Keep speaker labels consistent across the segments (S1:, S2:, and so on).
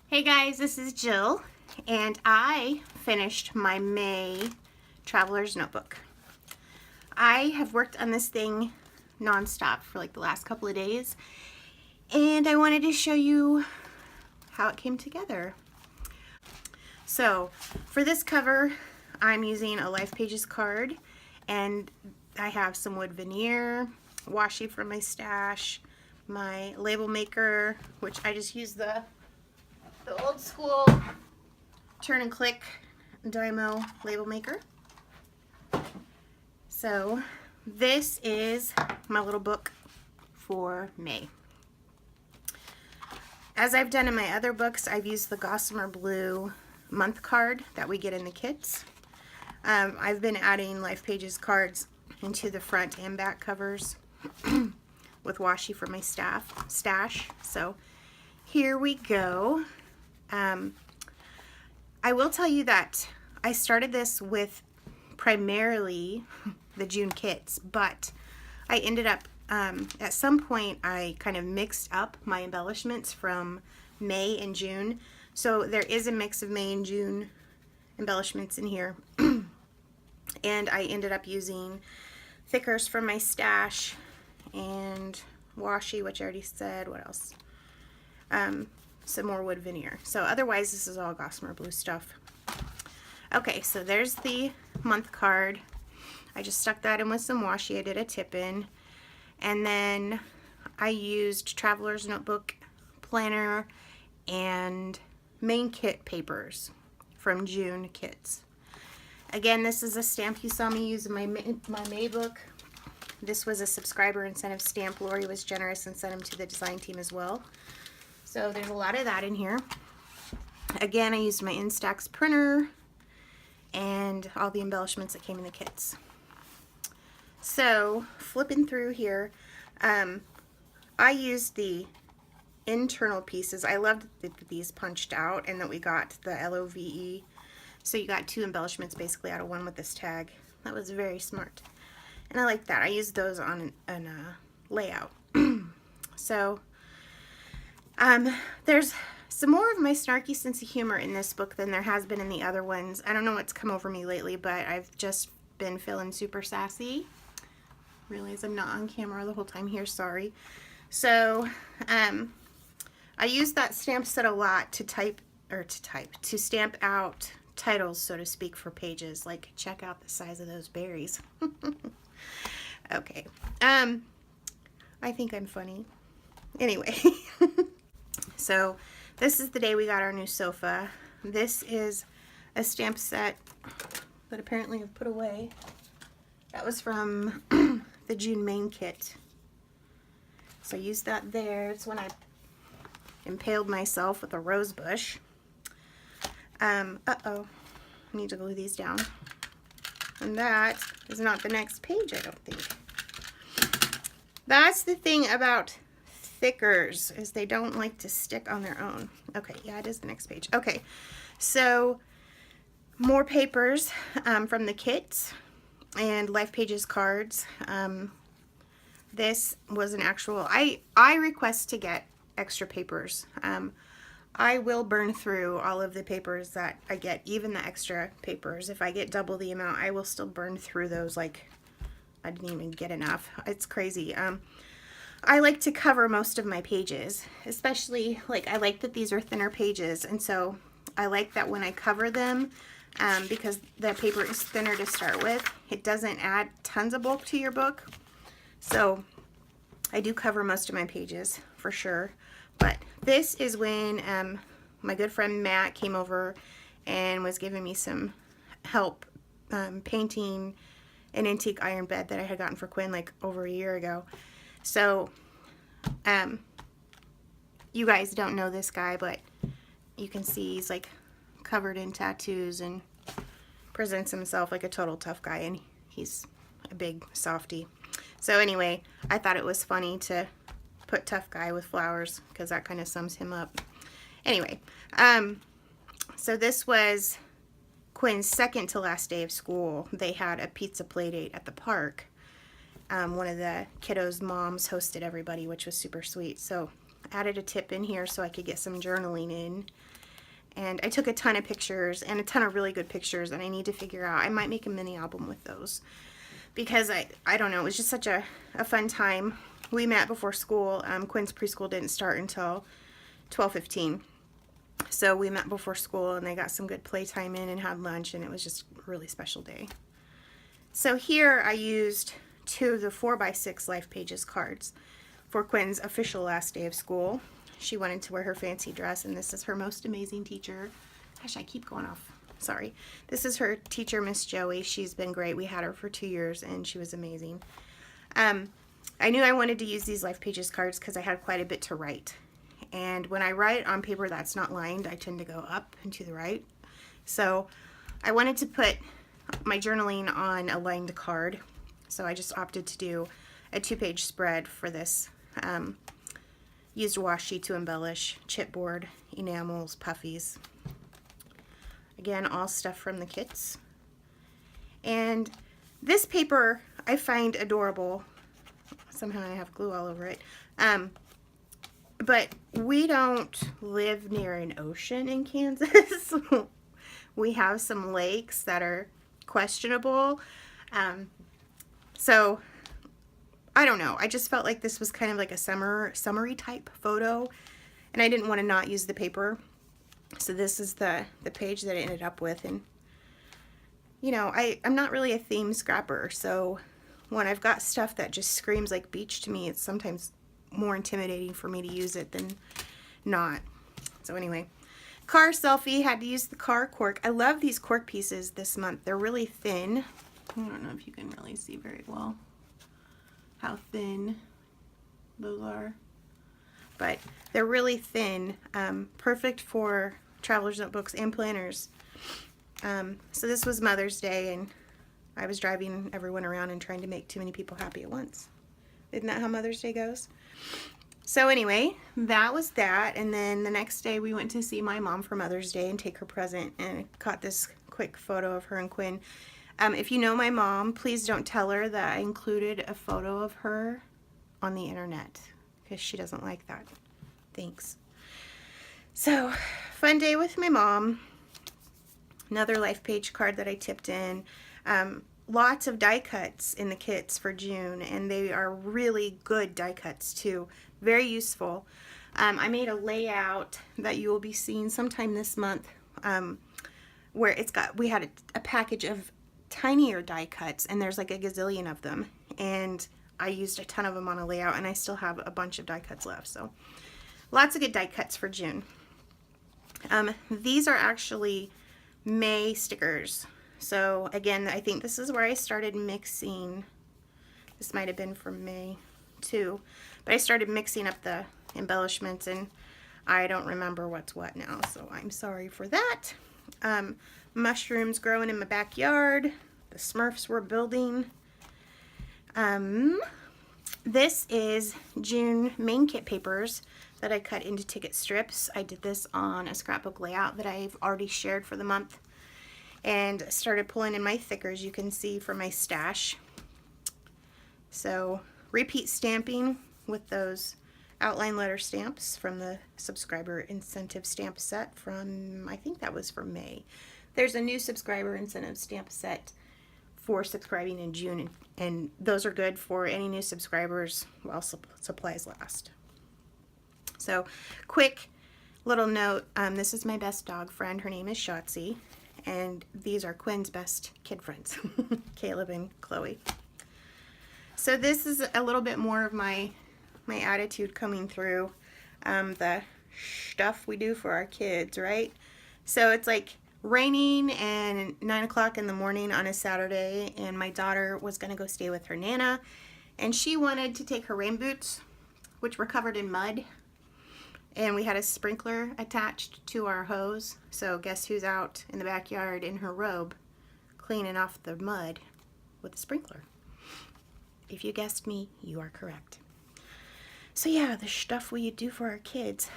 S1: Hey guys, this is Jill, and I finished my May Traveler's Notebook. I have worked on this thing nonstop for like the last couple of days, and I wanted to show you how it came together. So, for this cover, I'm using a Life Pages card, and I have some wood veneer, washi from my stash, my label maker, which I just use the old school turn and click Dymo label maker. So this is my little book for May. As I've done in my other books, I've used the Gossamer Blue month card that we get in the kits. I've been adding Life Pages cards into the front and back covers with washi from my stash. So here we go. I will tell you that I started this with primarily the June kits, but I ended up, at some point, I kind of mixed up my embellishments from May and June. So there is a mix of May and June embellishments in here. And I ended up using thickers from my stash and washi, which I already said. What else? Some more wood veneer. So otherwise this is all Gossamer Blue stuff. Okay, so there's the month card. I just stuck that in with some washi. I did a tip in, and then I used Traveler's Notebook planner and main kit papers from June kits. Again, this is a stamp you saw me use in my May book. This was a subscriber incentive stamp. Lori was generous and sent them to the design team as well. So there's a lot of that in here. Again, I used my Instax printer and all the embellishments that came in the kits. So flipping through here, I used the internal pieces. I loved that these punched out and that we got the LOVE. So you got two embellishments basically out of one with this tag. That was very smart. And I like that. I used those on a layout. So there's some more of my snarky sense of humor in this book than there has been in the other ones. I don't know what's come over me lately, but I've just been feeling super sassy. Realize I'm not on camera the whole time here, sorry. So I use that stamp set a lot to stamp out titles, so to speak, for pages. Like, check out the size of those berries. Okay. I think I'm funny. Anyway. So this is the day we got our new sofa. This is a stamp set that apparently I've put away. That was from the June main kit. So I used that there. It's when I impaled myself with a rose bush. Uh-oh. I need to glue these down. And that is not the next page, I don't think. That's the thing about thickers, is they don't like to stick on their own. Okay, yeah, it is the next page. Okay, so more papers from the kits and Life Pages cards. This was an actual, I request to get extra papers. I will burn through all of the papers that I get, even the extra papers. If I get double the amount, I will still burn through those like I didn't even get enough. It's crazy. I like to cover most of my pages, especially, like, I like that these are thinner pages, and so I like that when I cover them, because the paper is thinner to start with, it doesn't add tons of bulk to your book. So I do cover most of my pages for sure. But this is when my good friend Matt came over and was giving me some help painting an antique iron bed that I had gotten for Quinn like over a year ago. So, you guys don't know this guy, but you can see he's like covered in tattoos and presents himself like a total tough guy, and he's a big softie. So anyway, I thought it was funny to put tough guy with flowers because that kind of sums him up. Anyway, so this was Quinn's second to last day of school. They had a pizza play date at the park. One of the kiddos' moms hosted everybody, which was super sweet. So I added a tip in here so I could get some journaling in. And I took a ton of pictures and a ton of really good pictures, and I need to figure out, I might make a mini album with those. Because I don't know, it was just such a fun time. We met before school. Quinn's preschool didn't start until 12:15. So we met before school and they got some good playtime in and had lunch, and it was just a really special day. So here I used 2 of the 4x6 Life Pages cards for Quinn's official last day of school. She wanted to wear her fancy dress, and this is her most amazing teacher. Gosh, I keep going off. Sorry. This is her teacher, Miss Joey. She's been great. We had her for 2 years, and she was amazing. I knew I wanted to use these Life Pages cards because I had quite a bit to write. And when I write on paper that's not lined, I tend to go up and to the right. So I wanted to put my journaling on a lined card. So I just opted to do a 2-page spread for this. Used washi to embellish, chipboard, enamels, puffies. Again, all stuff from the kits. And this paper I find adorable. Somehow I have glue all over it. But we don't live near an ocean in Kansas. We have some lakes that are questionable. So I don't know. I just felt like this was kind of like a summery type photo, and I didn't want to not use the paper. So this is the page that I ended up with. And you know, I'm not really a theme scrapper, so when I've got stuff that just screams like beach to me, it's sometimes more intimidating for me to use it than not. So anyway, car selfie, had to use the car cork. I love these cork pieces this month. They're really thin. I don't know if you can really see very well how thin those are, but they're really thin, perfect for traveler's notebooks and planners. So this was Mother's Day, and I was driving everyone around and trying to make too many people happy at once. Isn't that how Mother's Day goes? So anyway, that was that. And then the next day we went to see my mom for Mother's Day and take her present, and I caught this quick photo of her and Quinn. If you know my mom, please don't tell her that I included a photo of her on the internet, because she doesn't like that. Thanks. So, fun day with my mom. Another Life Page card that I tipped in. Lots of die cuts in the kits for June, and they are really good die cuts too. Very useful. I made a layout that you will be seeing sometime this month, where we had a package of tinier die cuts, and there's like a gazillion of them, and I used a ton of them on a layout, and I still have a bunch of die cuts left. So lots of good die cuts for June. These are actually May stickers. So again, I think this is where I started mixing. This might have been from May too, but I started mixing up the embellishments, and I don't remember what's what now, so I'm sorry for that. Mushrooms growing in my backyard. The Smurfs were building. This is June main kit papers that I cut into ticket strips. I did this on a scrapbook layout that I've already shared for the month, and started pulling in my thickers, you can see, for my stash. So repeat stamping with those outline letter stamps from the subscriber incentive stamp set from, I think that was for May. There's a new subscriber incentive stamp set for subscribing in June, and those are good for any new subscribers while supplies last. So quick little note, this is my best dog friend. Her name is Shotzi, and these are Quinn's best kid friends, Caleb and Chloe. So this is a little bit more of my attitude coming through, the stuff we do for our kids, right? So it's like raining and 9 o'clock in the morning on a Saturday, and my daughter was going to go stay with her Nana, and she wanted to take her rain boots, which were covered in mud, and we had a sprinkler attached to our hose. So guess who's out in the backyard in her robe cleaning off the mud with a sprinkler? If you guessed me, you are correct. So yeah, the stuff we do for our kids.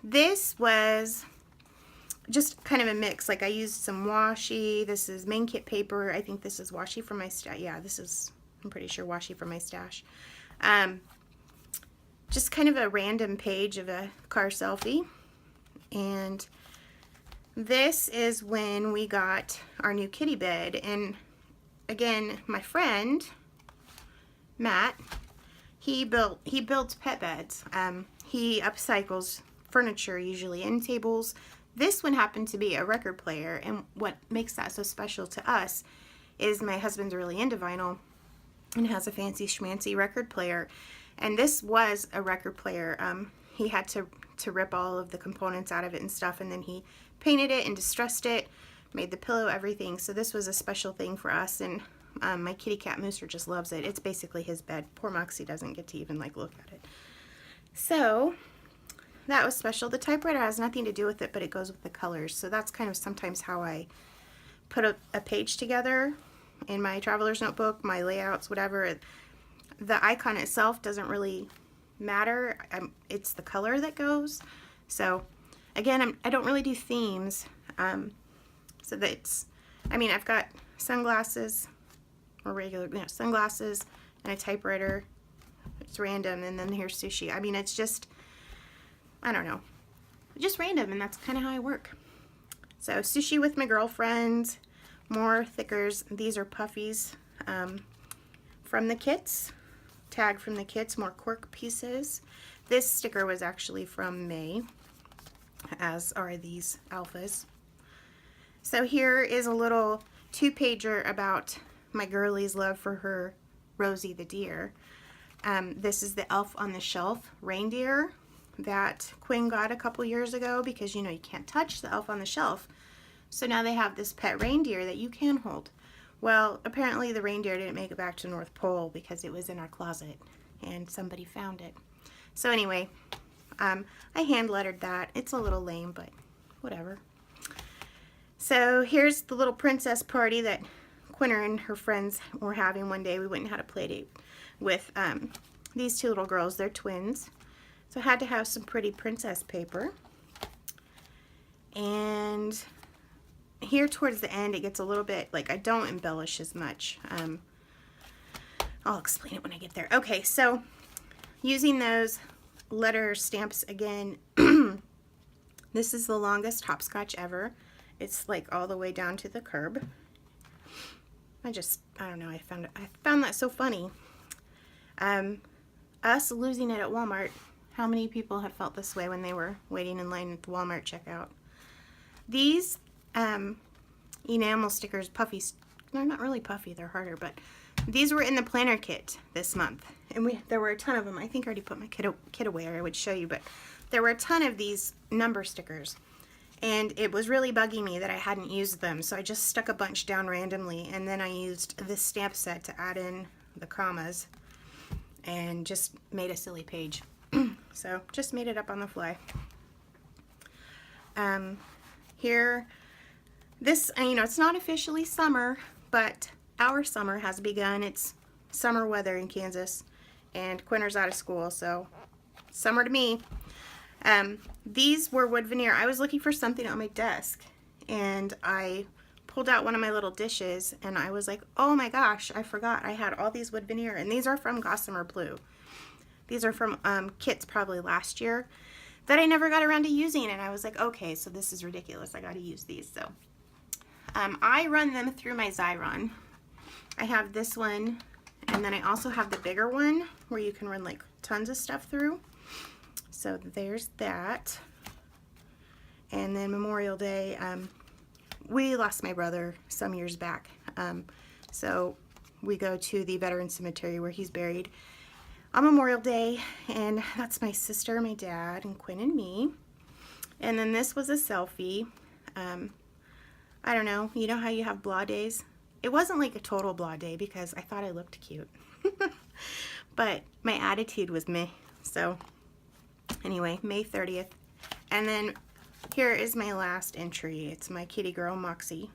S1: This was just kind of a mix. Like I used some washi. This is main kit paper. I think this is washi from my stash. Yeah, this is, I'm pretty sure, washi from my stash. Just kind of a random page of a car selfie. And This is when we got our new kitty bed, and again, my friend Matt, he builds pet beds. He upcycles furniture, usually end tables. This one happened to be a record player, and what makes that so special to us is my husband's really into vinyl and has a fancy schmancy record player, and this was a record player. He had to rip all of the components out of it and stuff, and then he painted it and distressed it, made the pillow, everything. So this was a special thing for us, and my kitty cat Mooser just loves it. It's basically his bed. Poor Moxie doesn't get to even like look at it. So that was special. The typewriter has nothing to do with it, but it goes with the colors. So that's kind of sometimes how I put a page together in my traveler's notebook, my layouts, whatever. The icon itself doesn't really matter. It's the color that goes. So again, I don't really do themes. So that's, I mean, I've got sunglasses, or regular, you know, sunglasses, and a typewriter. It's random, and then here's sushi. I mean, it's just, I don't know, just random, and that's kind of how I work. So sushi with my girlfriend, more thickers. These are puffies from the kits, tag from the kits, more cork pieces. This sticker was actually from May, as are these alphas. So here is a little 2-pager about my girlie's love for her Rosie the deer. This is the Elf on the Shelf reindeer that Quinn got a couple years ago, because you know you can't touch the Elf on the Shelf. So now they have this pet reindeer that you can hold. Well, apparently the reindeer didn't make it back to North Pole because it was in our closet and somebody found it. So anyway, I hand lettered that. It's a little lame, but whatever. So here's the little princess party that Quinner and her friends were having one day. We went and had a play date with these two little girls. They're twins. So I had to have some pretty princess paper. And here towards the end, it gets a little bit, like, I don't embellish as much. I'll explain it when I get there. Okay, so using those letter stamps again, this is the longest hopscotch ever. It's like all the way down to the curb. I don't know, I found that so funny. Us losing it at Walmart. How many people have felt this way when they were waiting in line at the Walmart checkout? These enamel stickers, puffy, they're not really puffy, they're harder, but these were in the planner kit this month, and there were a ton of them. I think I already put my kit away, or I would show you, but there were a ton of these number stickers, and it was really bugging me that I hadn't used them, so I just stuck a bunch down randomly, and then I used this stamp set to add in the commas and just made a silly page. So just made it up on the fly. Here, this, you know, it's not officially summer, but our summer has begun. It's summer weather in Kansas, and Quinter's out of school, so summer to me. These were wood veneer. I was looking for something on my desk, and I pulled out one of my little dishes, and I was like, oh my gosh, I forgot I had all these wood veneer, and these are from Gossamer Blue. These are from kits probably last year that I never got around to using, and I was like, okay, so this is ridiculous. I got to use these. So I run them through my Xyron. I have this one, and then I also have the bigger one where you can run like tons of stuff through. So there's that. And then Memorial Day, we lost my brother some years back. So we go to the Veteran Cemetery where he's buried on Memorial Day, and that's my sister, my dad, and Quinn and me. And then this was a selfie. I don't know, you know how you have blah days? It wasn't like a total blah day because I thought I looked cute. But my attitude was meh. So anyway, May 30th. And then here is my last entry. It's my kitty girl, Moxie.